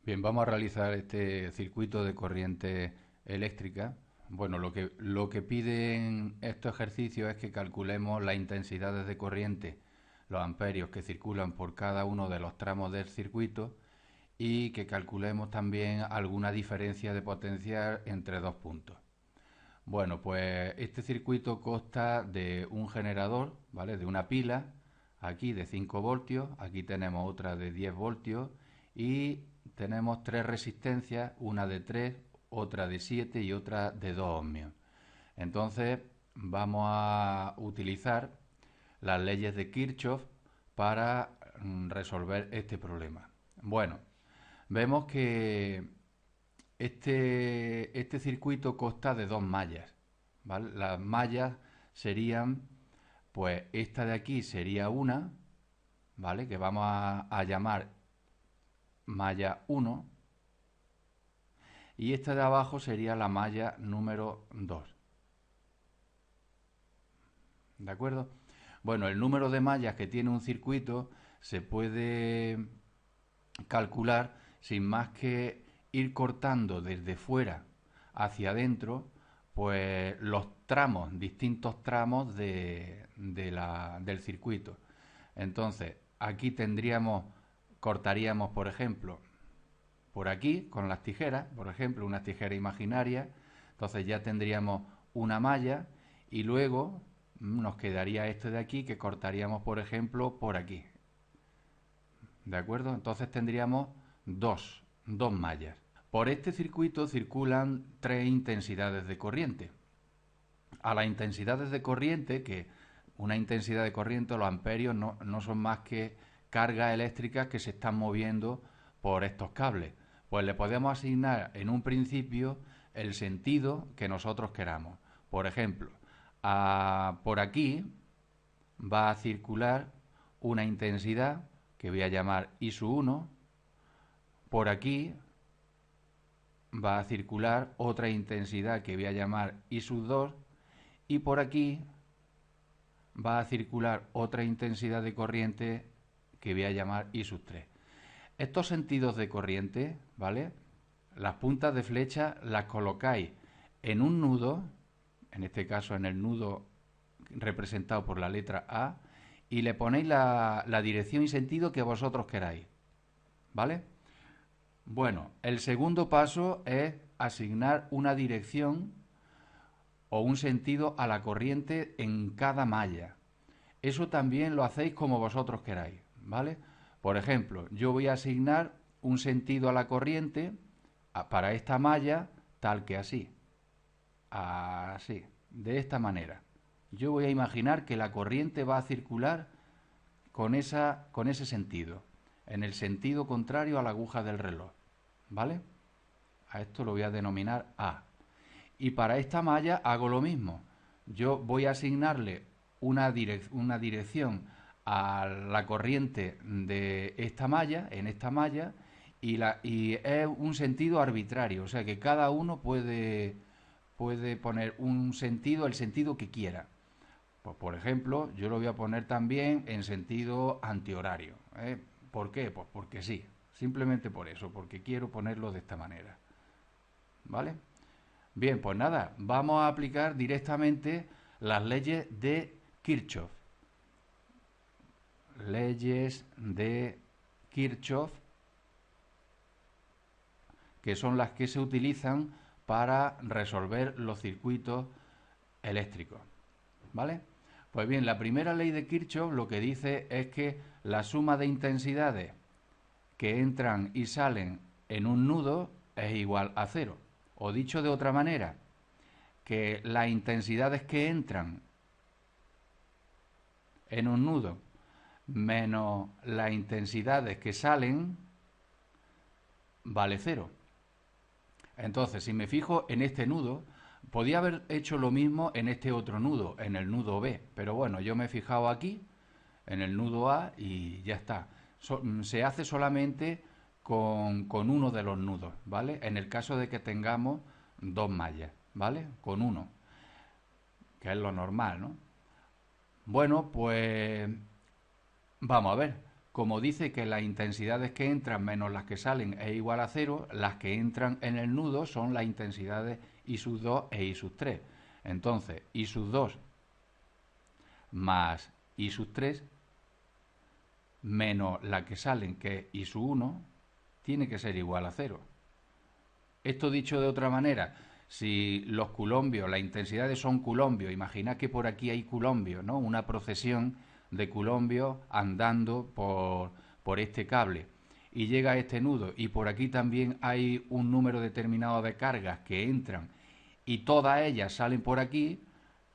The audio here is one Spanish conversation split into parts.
Bien, vamos a realizar este circuito de corriente eléctrica. Bueno, lo que piden estos ejercicios es que calculemos las intensidades de corriente, los amperios que circulan por cada uno de los tramos del circuito y que calculemos también alguna diferencia de potencial entre dos puntos. Bueno, pues este circuito consta de un generador, ¿vale? De una pila, aquí de 5 voltios, aquí tenemos otra de 10 voltios y tenemos tres resistencias, una de 3, otra de 7 y otra de 2 ohmios. Entonces vamos a utilizar las leyes de Kirchhoff para resolver este problema. Bueno, vemos que este circuito consta de dos mallas, ¿vale? Las mallas serían, pues esta de aquí sería una, ¿vale? Que vamos a llamar malla 1 y esta de abajo sería la malla número 2. ¿De acuerdo? Bueno, el número de mallas que tiene un circuito se puede calcular sin más que ir cortando desde fuera hacia adentro, pues los tramos, distintos tramos del circuito. Entonces, aquí cortaríamos, por ejemplo, por aquí con las tijeras, por ejemplo, una tijera imaginaria, entonces ya tendríamos una malla y luego nos quedaría este de aquí que cortaríamos, por ejemplo, por aquí. ¿De acuerdo? Entonces tendríamos dos mallas. Por este circuito circulan tres intensidades de corriente. A las intensidades de corriente, que una intensidad de corriente, los amperios, no son más que cargas eléctricas que se están moviendo por estos cables. Pues le podemos asignar en un principio el sentido que nosotros queramos. Por ejemplo, por aquí va a circular una intensidad que voy a llamar I sub 1, por aquí va a circular otra intensidad que voy a llamar I sub 2 y por aquí va a circular otra intensidad de corriente que voy a llamar I sub 3. Estos sentidos de corriente, ¿vale? Las puntas de flecha las colocáis en un nudo, en este caso en el nudo representado por la letra A, y le ponéis la dirección y sentido que vosotros queráis, ¿vale? Bueno, el segundo paso es asignar una dirección o un sentido a la corriente en cada malla. Eso también lo hacéis como vosotros queráis, ¿vale? Por ejemplo, yo voy a asignar un sentido a la corriente para esta malla tal que así. Así, de esta manera. Yo voy a imaginar que la corriente va a circular con ese sentido, en el sentido contrario a la aguja del reloj, ¿vale? A esto lo voy a denominar A. Y para esta malla hago lo mismo. Yo voy a asignarle una dirección a la corriente de esta malla, en esta malla, y es un sentido arbitrario, o sea que cada uno puede poner un sentido, el sentido que quiera. Pues, por ejemplo, yo lo voy a poner también en sentido antihorario. ¿Por qué? Pues porque sí, simplemente por eso, porque quiero ponerlo de esta manera. ¿Vale? Bien, pues nada, vamos a aplicar directamente las leyes de Kirchhoff. Leyes de Kirchhoff, que son las que se utilizan para resolver los circuitos eléctricos. ¿Vale? Pues bien, la primera ley de Kirchhoff lo que dice es que la suma de intensidades que entran y salen en un nudo es igual a cero. O dicho de otra manera, que las intensidades que entran en un nudo menos las intensidades que salen vale cero. Entonces, si me fijo en este nudo, podía haber hecho lo mismo en este otro nudo, en el nudo B, pero bueno, yo me he fijado aquí, en el nudo A y ya está. Se hace solamente con uno de los nudos, ¿vale? En el caso de que tengamos dos mallas, ¿vale? Con uno, que es lo normal, ¿no? Bueno, pues vamos a ver. como dice que las intensidades que entran menos las que salen es igual a 0, las que entran en el nudo son las intensidades I sub 2 e I sub 3. Entonces, I sub 2 más I sub 3 menos la que salen, que es I sub 1, tiene que ser igual a 0. Esto dicho de otra manera, si los culombios, las intensidades son culombios, imaginad que por aquí hay culombios, ¿no? Una procesión de culombios andando por este cable y llega a este nudo, y por aquí también hay un número determinado de cargas que entran y todas ellas salen por aquí,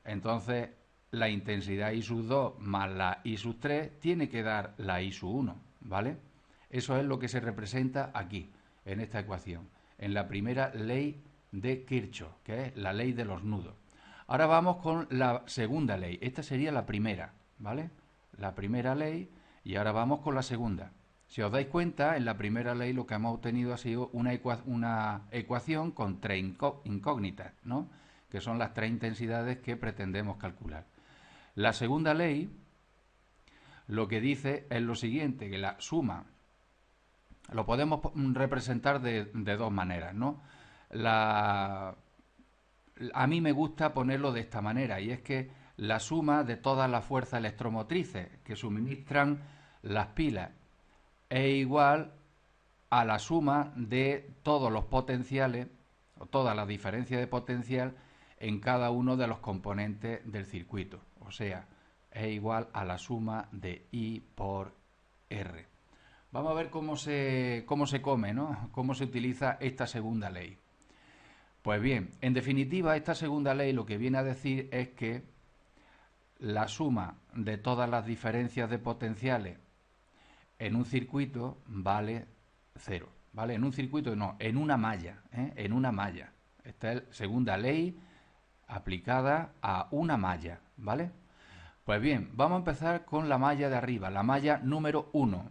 entonces la intensidad I sub 2 más la I sub 3 tiene que dar la I sub 1, ¿vale? Eso es lo que se representa aquí, en esta ecuación, en la primera ley de Kirchhoff, que es la ley de los nudos. Ahora vamos con la segunda ley. Esta sería la primera, ¿vale? La primera ley, y ahora vamos con la segunda. Si os dais cuenta, en la primera ley lo que hemos obtenido ha sido una ecuación con tres incógnitas, ¿no? Que son las tres intensidades que pretendemos calcular. La segunda ley lo que dice es lo siguiente, que la suma lo podemos representar de dos maneras, ¿no? A mí me gusta ponerlo de esta manera, y es que la suma de todas las fuerzas electromotrices que suministran las pilas es igual a la suma de todos los potenciales o todas las diferencias de potencial en cada uno de los componentes del circuito. O sea, es igual a la suma de I por R. Vamos a ver cómo se come, ¿no? Cómo se utiliza esta segunda ley. Pues bien, en definitiva, esta segunda ley lo que viene a decir es que la suma de todas las diferencias de potenciales en un circuito vale 0, ¿vale? En un circuito no, en una malla, en una malla. Esta es la segunda ley aplicada a una malla, ¿vale? Pues bien, vamos a empezar con la malla de arriba, la malla número 1.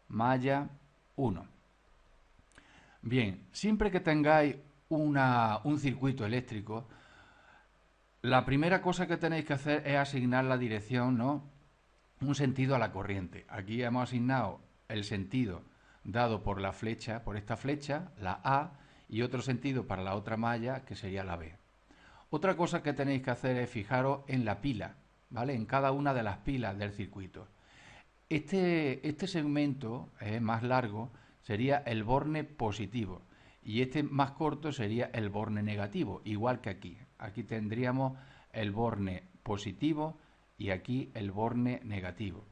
Malla 1. Bien, siempre que tengáis un circuito eléctrico, la primera cosa que tenéis que hacer es asignar la dirección, ¿no? Un sentido a la corriente. Aquí hemos asignado el sentido dado por la flecha, por esta flecha, la A, y otro sentido para la otra malla, que sería la B. Otra cosa que tenéis que hacer es fijaros en la pila, ¿vale? En cada una de las pilas del circuito. Este segmento más largo sería el borne positivo y este más corto sería el borne negativo, igual que aquí. Aquí tendríamos el borne positivo y aquí el borne negativo.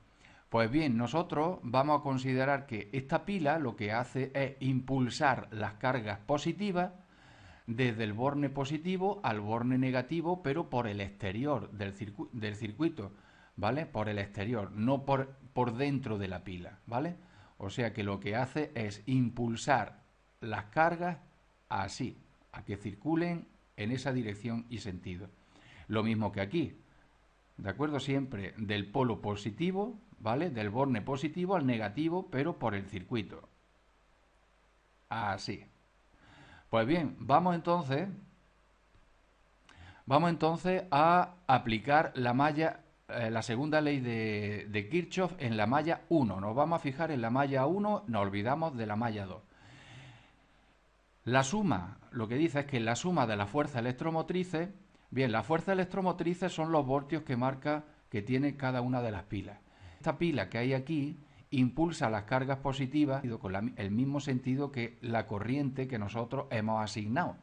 Pues bien, nosotros vamos a considerar que esta pila lo que hace es impulsar las cargas positivas desde el borne positivo al borne negativo, pero por el exterior del circuito, ¿vale? Por el exterior, no por dentro de la pila, ¿vale? O sea que lo que hace es impulsar las cargas así, a que circulen en esa dirección y sentido. Lo mismo que aquí, ¿de acuerdo? Siempre del polo positivo, ¿vale? Del borne positivo al negativo, pero por el circuito. Así. Pues bien, vamos entonces a aplicar la malla, la segunda ley de Kirchhoff en la malla 1. Nos vamos a fijar en la malla 1, nos olvidamos de la malla 2. La suma, lo que dice es que la suma de las fuerzas electromotrices, bien, las fuerzas electromotrices son los voltios que tiene cada una de las pilas. Esta pila que hay aquí impulsa las cargas positivas con el mismo sentido que la corriente que nosotros hemos asignado.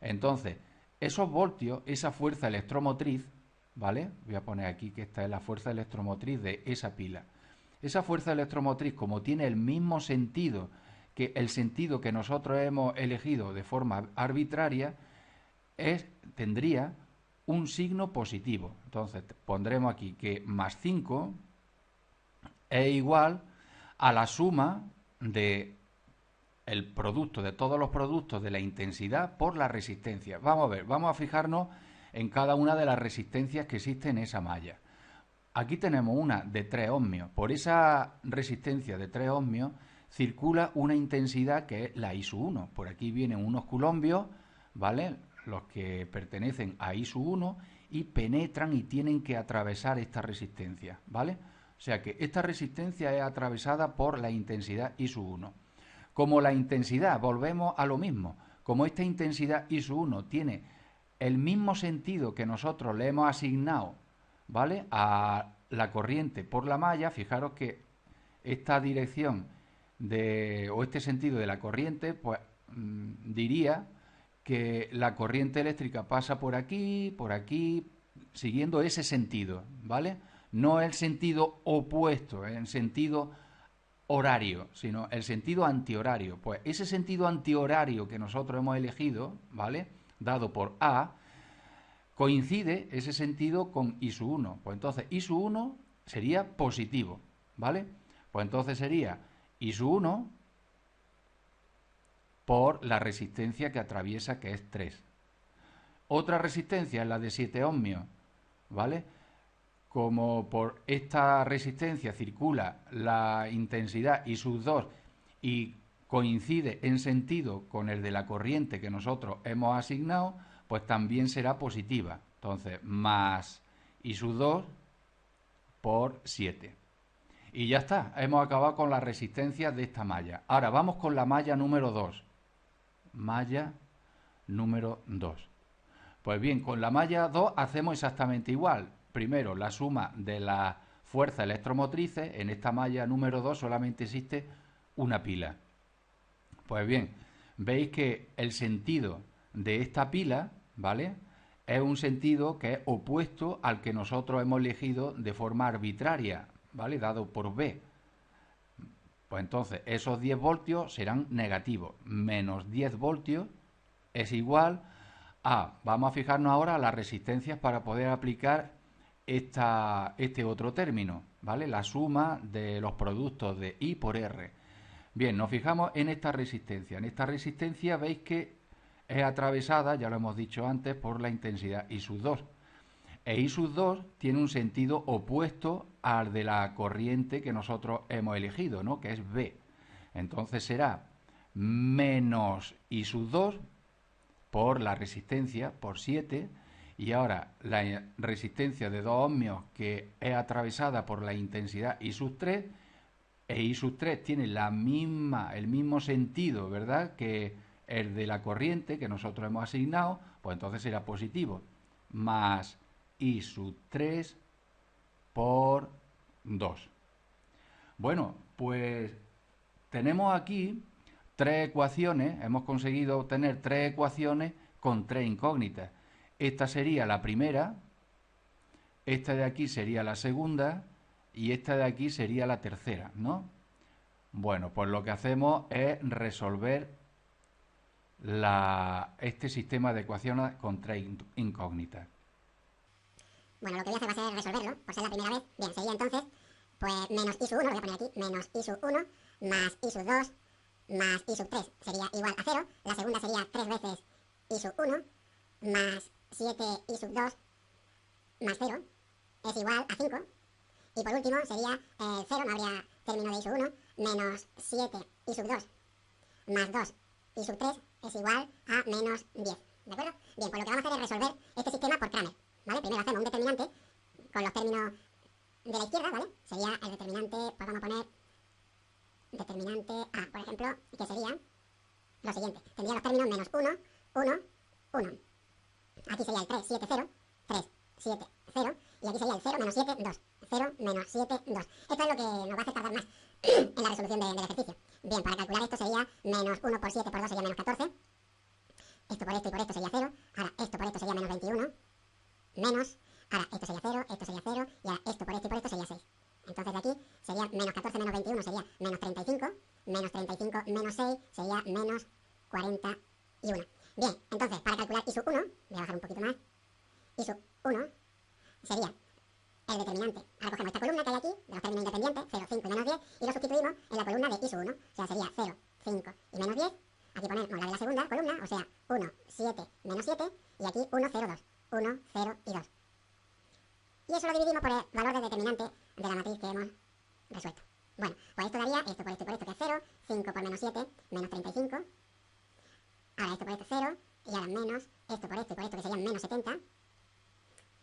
Entonces, esos voltios, esa fuerza electromotriz, ¿vale? Voy a poner aquí que esta es la fuerza electromotriz de esa pila. Esa fuerza electromotriz, como tiene el mismo sentido que el sentido que nosotros hemos elegido de forma arbitraria, tendría un signo positivo. Entonces, pondremos aquí que más 5 es igual a la suma de el producto de todos los productos de la intensidad por la resistencia. Vamos a ver, vamos a fijarnos en cada una de las resistencias que existen en esa malla. Aquí tenemos una de 3 ohmios. Por esa resistencia de 3 ohmios circula una intensidad que es la I sub 1. Por aquí vienen unos coulombios, ¿vale? Los que pertenecen a I sub 1 y penetran y tienen que atravesar esta resistencia, ¿vale? O sea que esta resistencia es atravesada por la intensidad I sub 1. Como la intensidad, volvemos a lo mismo, como esta intensidad I sub 1 tiene el mismo sentido que nosotros le hemos asignado, ¿vale?, a la corriente por la malla, fijaros que esta dirección o este sentido de la corriente, pues diría que la corriente eléctrica pasa por aquí, siguiendo ese sentido, ¿vale? No el sentido opuesto, el sentido horario, sino el sentido antihorario. Pues ese sentido antihorario que nosotros hemos elegido, ¿vale?, dado por A, coincide ese sentido con I sub 1. Pues entonces I sub 1 sería positivo, ¿vale? Pues entonces sería I sub 1 por la resistencia que atraviesa, que es 3. Otra resistencia es la de 7 ohmios, ¿vale? Como por esta resistencia circula la intensidad I sub 2 y coincide en sentido con el de la corriente que nosotros hemos asignado, pues también será positiva. Entonces, más I sub 2 por 7. Y ya está, hemos acabado con la resistencia de esta malla. Ahora vamos con la malla número 2. Malla número 2. Pues bien, con la malla 2 hacemos exactamente igual. Primero, la suma de las fuerzas electromotrices. En esta malla número 2 solamente existe una pila. Pues bien, veis que el sentido de esta pila, ¿vale?, es un sentido que es opuesto al que nosotros hemos elegido de forma arbitraria, ¿vale?, dado por B. Pues entonces esos 10 voltios serán negativos. Menos 10 voltios es igual a, vamos a fijarnos ahora las resistencias para poder aplicar este otro término, ¿vale?, la suma de los productos de I por R. Bien, nos fijamos en esta resistencia. En esta resistencia veis que es atravesada, ya lo hemos dicho antes, por la intensidad I sub 2. E I sub 2 tiene un sentido opuesto al de la corriente que nosotros hemos elegido, ¿no?, que es B. Entonces será menos I sub 2 por la resistencia, por 7, y ahora la resistencia de 2 ohmios que es atravesada por la intensidad I sub 3, e I sub 3 tiene el mismo sentido, ¿verdad?, que el de la corriente que nosotros hemos asignado, pues entonces será positivo. Más I sub 3 por 2. Bueno, pues tenemos aquí tres ecuaciones, hemos conseguido obtener tres ecuaciones con tres incógnitas. Esta sería la primera, esta de aquí sería la segunda y esta de aquí sería la tercera, ¿no? Bueno, pues lo que hacemos es resolver este sistema de ecuaciones con tres incógnitas. Bueno, lo que voy a hacer va a ser resolverlo, por ser la primera vez. Bien, sería entonces, pues menos I sub 1, lo voy a poner aquí, menos I sub 1 más I sub 2 más I sub 3 sería igual a 0. La segunda sería 3 veces I sub 1 más 7 I sub 2 más 0 es igual a 5. Y por último sería 0, no habría término de I sub 1, menos 7 I sub 2 más 2 I sub 3 es igual a menos 10. ¿De acuerdo? Bien, pues lo que vamos a hacer es resolver este sistema por Cramer, ¿vale? Primero hacemos un determinante con los términos de la izquierda, ¿vale? Sería el determinante, pues vamos a poner determinante A, por ejemplo, que sería lo siguiente. Tendría los términos menos 1, 1, 1. Aquí sería el 3, 7, 0, 3, 7, 0. Y aquí sería el 0, menos 7, 2. 0, menos 7, 2. Esto es lo que nos va a hacer tardar más en la resolución del ejercicio. Bien, para calcular esto sería menos 1 por 7 por 2 sería menos 14. Esto por esto y por esto sería 0. Ahora esto por esto sería menos 21. Menos. Ahora esto sería 0, esto sería 0. Y ahora esto por esto y por esto sería 6. Entonces de aquí sería menos 14 menos 21 sería menos 35. Menos 35 menos 6 sería menos 41. Bien, entonces para calcular I sub 1, voy a bajar un poquito más. I sub 1 sería el determinante. Ahora cogemos esta columna que hay aquí, de los términos independientes, 0, 5 y menos 10, y lo sustituimos en la columna de I sub 1. O sea, sería 0, 5 y menos 10. Aquí ponemos la de la segunda columna, o sea, 1, 7, menos 7, y aquí 1, 0, 2. 1, 0 y 2. Y eso lo dividimos por el valor del determinante de la matriz que hemos resuelto. Bueno, pues esto daría esto por esto y por esto, que es 0, 5 por menos 7, menos 35. Ahora esto por esto, 0, y ahora menos esto por esto y por esto, que serían menos 70.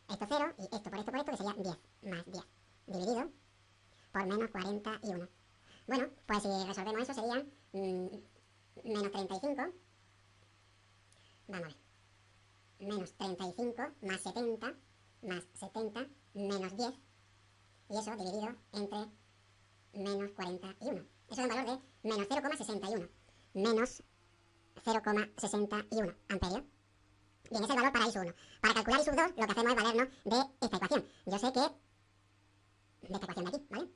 Esto 0, y esto por esto, que sería 10, más 10, dividido por menos 41. Bueno, pues si resolvemos eso sería menos 35, vamos a ver, menos 35 más 70 menos 10, y eso dividido entre menos 41. Eso da un valor de menos 0,61. Menos 0,61 amperios. Bien, ese es el valor para I sub 1. Para calcular I sub 2, lo que hacemos es valernos de esta ecuación. Yo sé que... de esta ecuación de aquí, ¿vale?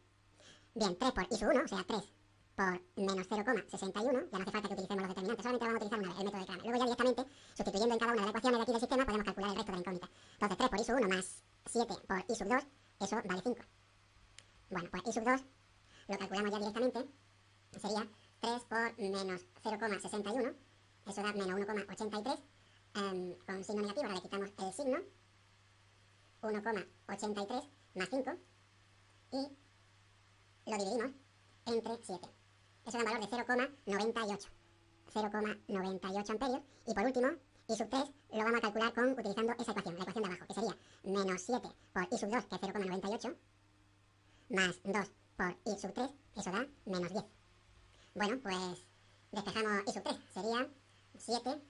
Bien, 3 por I sub 1, o sea, 3 por menos 0,61. Ya no hace falta que utilicemos los determinantes, solamente vamos a utilizar una vez, el método de Cramer. Luego ya directamente, sustituyendo en cada una de las ecuaciones de aquí del sistema, podemos calcular el resto de la incógnita. Entonces, 3 por I sub 1 más 7 por I sub 2, eso vale 5. Bueno, pues I sub 2 lo calculamos ya directamente. Sería 3 por menos 0,61, eso da menos 1,83, con signo negativo, ahora le quitamos el signo, 1,83 más 5, y lo dividimos entre 7. Eso da un valor de 0,98, 0,98 amperios, y por último, I sub 3 lo vamos a calcular utilizando esa ecuación, la ecuación de abajo, que sería menos 7 por I sub 2, que es 0,98, más 2 por I sub 3, eso da menos 10. Bueno, pues despejamos I sub 3, sería 7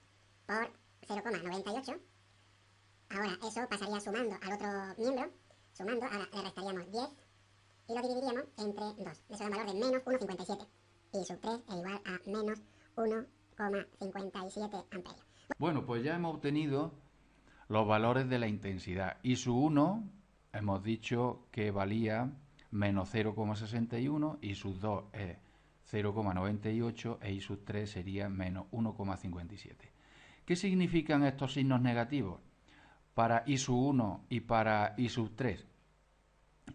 por 0,98. Ahora eso pasaría sumando al otro miembro, sumando, ahora le restaríamos 10 y lo dividiríamos entre 2. Eso da un valor de menos 1,57. I sub 3 es igual a menos 1,57 amperios. Bueno, pues ya hemos obtenido los valores de la intensidad. I sub 1 hemos dicho que valía menos 0,61, I sub 2 es 0,98 e I sub 3 sería menos 1,57. ¿Qué significan estos signos negativos para I sub 1 y para I sub 3?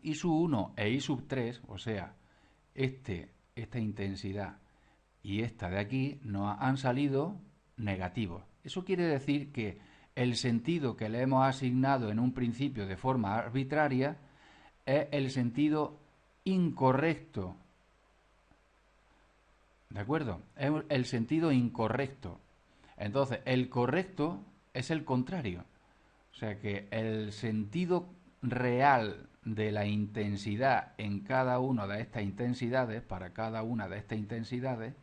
I sub 1 e I sub 3, o sea, esta intensidad y esta de aquí, nos han salido negativos. Eso quiere decir que el sentido que le hemos asignado en un principio de forma arbitraria es el sentido incorrecto. ¿De acuerdo? Es el sentido incorrecto. Entonces, el correcto es el contrario. O sea que el sentido real de la intensidad en cada una de estas intensidades, para cada una de estas intensidades,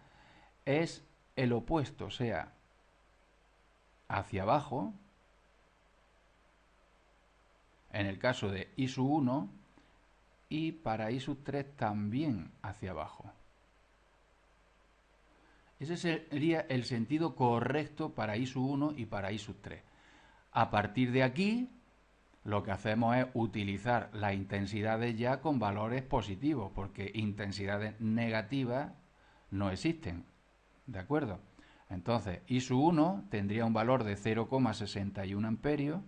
es el opuesto, o sea, hacia abajo, en el caso de I sub 1, y para I sub 3 también hacia abajo. Ese sería el sentido correcto para I sub 1 y para I sub 3. A partir de aquí, lo que hacemos es utilizar las intensidades ya con valores positivos, porque intensidades negativas no existen. ¿De acuerdo? Entonces, I sub 1 tendría un valor de 0,61 amperios,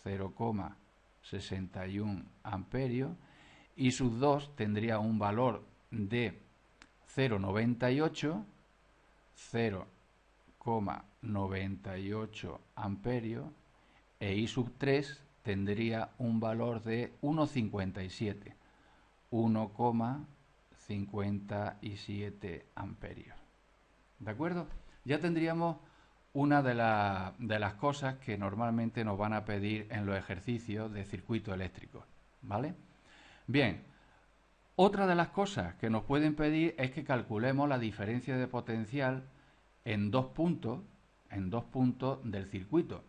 0,61 amperios. I sub 2 tendría un valor de 0,98, 0,98 amperios, e I sub 3 tendría un valor de 1,57, 1,57 amperios. ¿De acuerdo? Ya tendríamos una de las cosas que normalmente nos van a pedir en los ejercicios de circuito eléctrico, ¿vale? Bien, otra de las cosas que nos pueden pedir es que calculemos la diferencia de potencial en dos puntos del circuito.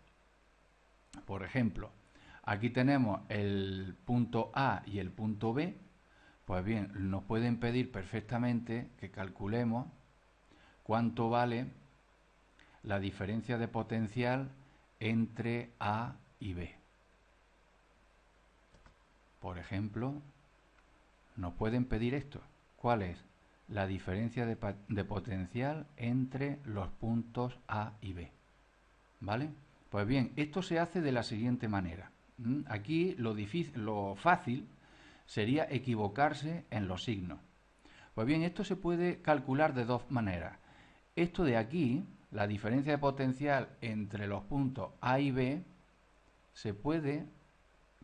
Por ejemplo, aquí tenemos el punto A y el punto B. Pues bien, nos pueden pedir perfectamente que calculemos cuánto vale la diferencia de potencial entre A y B. Por ejemplo, nos pueden pedir esto. ¿Cuál es la diferencia de potencial entre los puntos A y B? ¿Vale? Pues bien, esto se hace de la siguiente manera. Aquí lo fácil sería equivocarse en los signos. Pues bien, esto se puede calcular de dos maneras. Esto de aquí, la diferencia de potencial entre los puntos A y B, se puede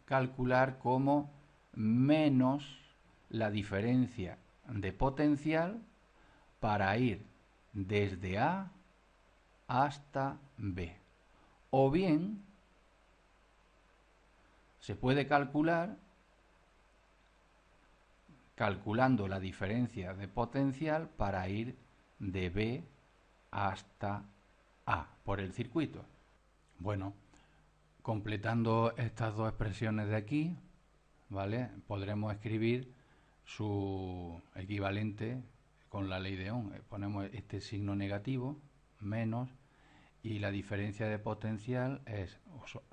calcular como menos la diferencia de potencial para ir desde A hasta B. O bien, se puede calcular calculando la diferencia de potencial para ir de B hasta A por el circuito. Bueno, completando estas dos expresiones de aquí, ¿vale? Podremos escribir su equivalente con la ley de Ohm. Ponemos este signo negativo, menos, y la diferencia de potencial es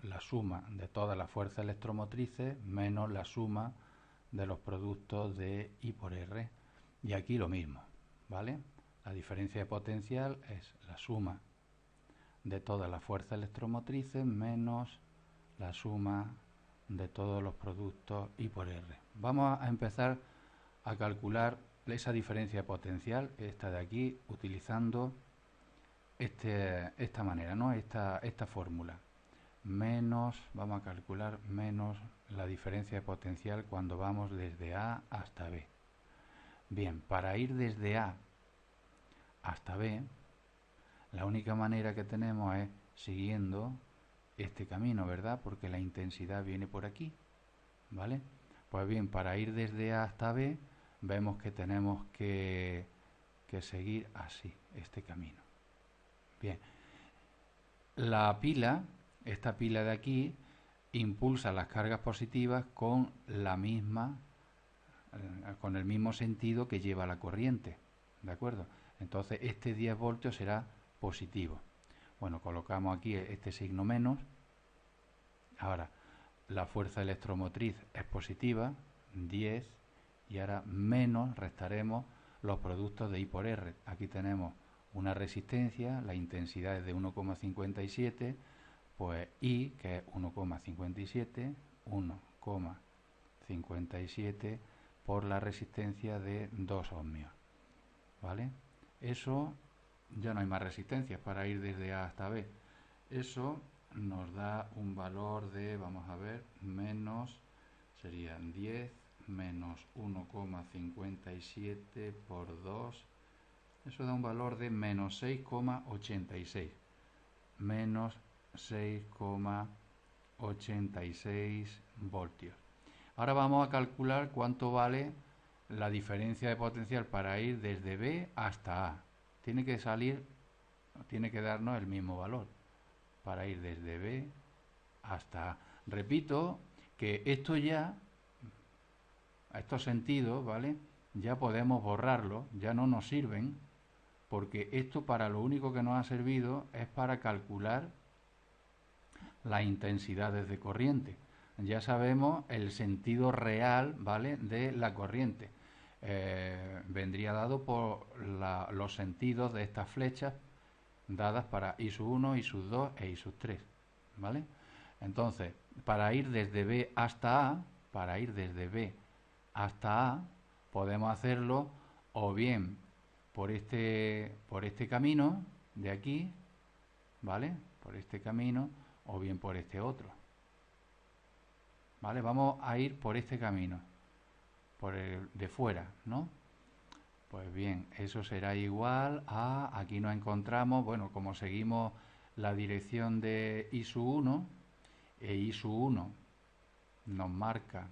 la suma de todas las fuerzas electromotrices menos la suma de los productos de I por R. Y aquí lo mismo, ¿vale? La diferencia de potencial es la suma de todas las fuerzas electromotrices menos la suma de todos los productos I por R. Vamos a empezar a calcular esa diferencia de potencial, esta de aquí, utilizando esta manera, ¿no? Esta fórmula. Menos, vamos a calcular menos la diferencia de potencial cuando vamos desde A hasta B. Bien, para ir desde A hasta B, la única manera que tenemos es siguiendo este camino, ¿verdad? Porque la intensidad viene por aquí, ¿vale? Pues bien, para ir desde A hasta B, vemos que tenemos que seguir así, este camino. Bien, la pila, esta pila de aquí, impulsa las cargas positivas con la misma, con el mismo sentido que lleva la corriente, ¿de acuerdo? Entonces este 10 voltios será positivo. Bueno, colocamos aquí este signo menos. Ahora, la fuerza electromotriz es positiva, 10, y ahora menos restaremos los productos de I por R. Aquí tenemos una resistencia, la intensidad es de 1,57, pues I, que es 1,57, 1,57 por la resistencia de 2 ohmios, ¿vale? Eso, ya no hay más resistencias para ir desde A hasta B. Eso nos da un valor de, vamos a ver, menos, serían 10 menos 1,57 por 2, eso da un valor de menos 6,86, menos 6,86 voltios. Ahora vamos a calcular cuánto vale la diferencia de potencial para ir desde B hasta A. Tiene que darnos el mismo valor para ir desde B hasta A. Repito que esto ya, a estos sentidos, ¿vale? Ya podemos borrarlo, ya no nos sirven, porque esto para lo único que nos ha servido es para calcular las intensidades de corriente. Ya sabemos el sentido real, ¿vale?, de la corriente. Vendría dado por los sentidos de estas flechas dadas para I sub 1, I sub 2 e I sub 3, ¿vale? Entonces, para ir desde B hasta A, podemos hacerlo o bien por este camino de aquí, ¿vale? Por este camino, o bien por este otro, ¿vale? Vamos a ir por este camino, por el de fuera, ¿no? Pues bien, eso será igual a, aquí nos encontramos, bueno, como seguimos la dirección de I sub 1, e I sub 1 nos marca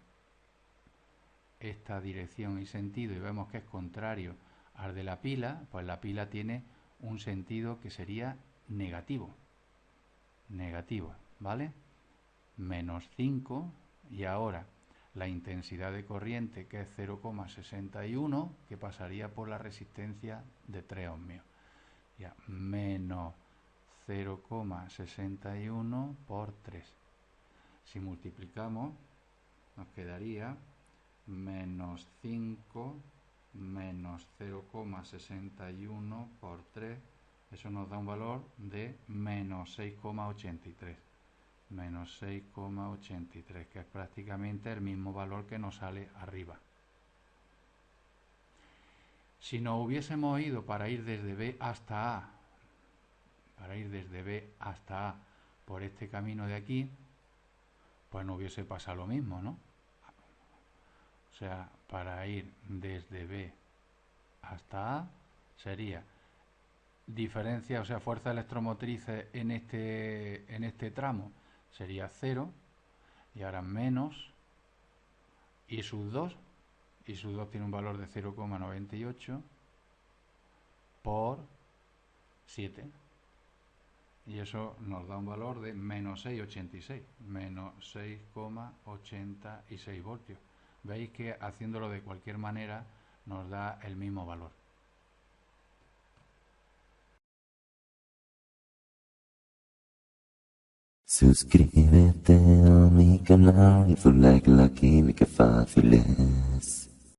esta dirección y sentido, y vemos que es contrario al de la pila, pues la pila tiene un sentido que sería negativo, ¿vale? Menos 5, y ahora la intensidad de corriente, que es 0,61, que pasaría por la resistencia de 3 ohmios. Ya, menos 0,61 por 3. Si multiplicamos, nos quedaría menos 5 menos 0,61 por 3. Eso nos da un valor de menos 6,83. Menos 6,83, que es prácticamente el mismo valor que nos sale arriba. Si nos hubiésemos ido para ir desde B hasta A, por este camino de aquí, pues no hubiese pasado lo mismo, ¿no? O sea, para ir desde B hasta A sería diferencia, o sea, fuerza electromotriz en este tramo sería 0, y ahora menos I sub 2, I sub 2 tiene un valor de 0,98 por 7. Y eso nos da un valor de menos 6,86. Menos 6,86 voltios. Veis que haciéndolo de cualquier manera nos da el mismo valor. Suscríbete a mi canal y like la química fácil es.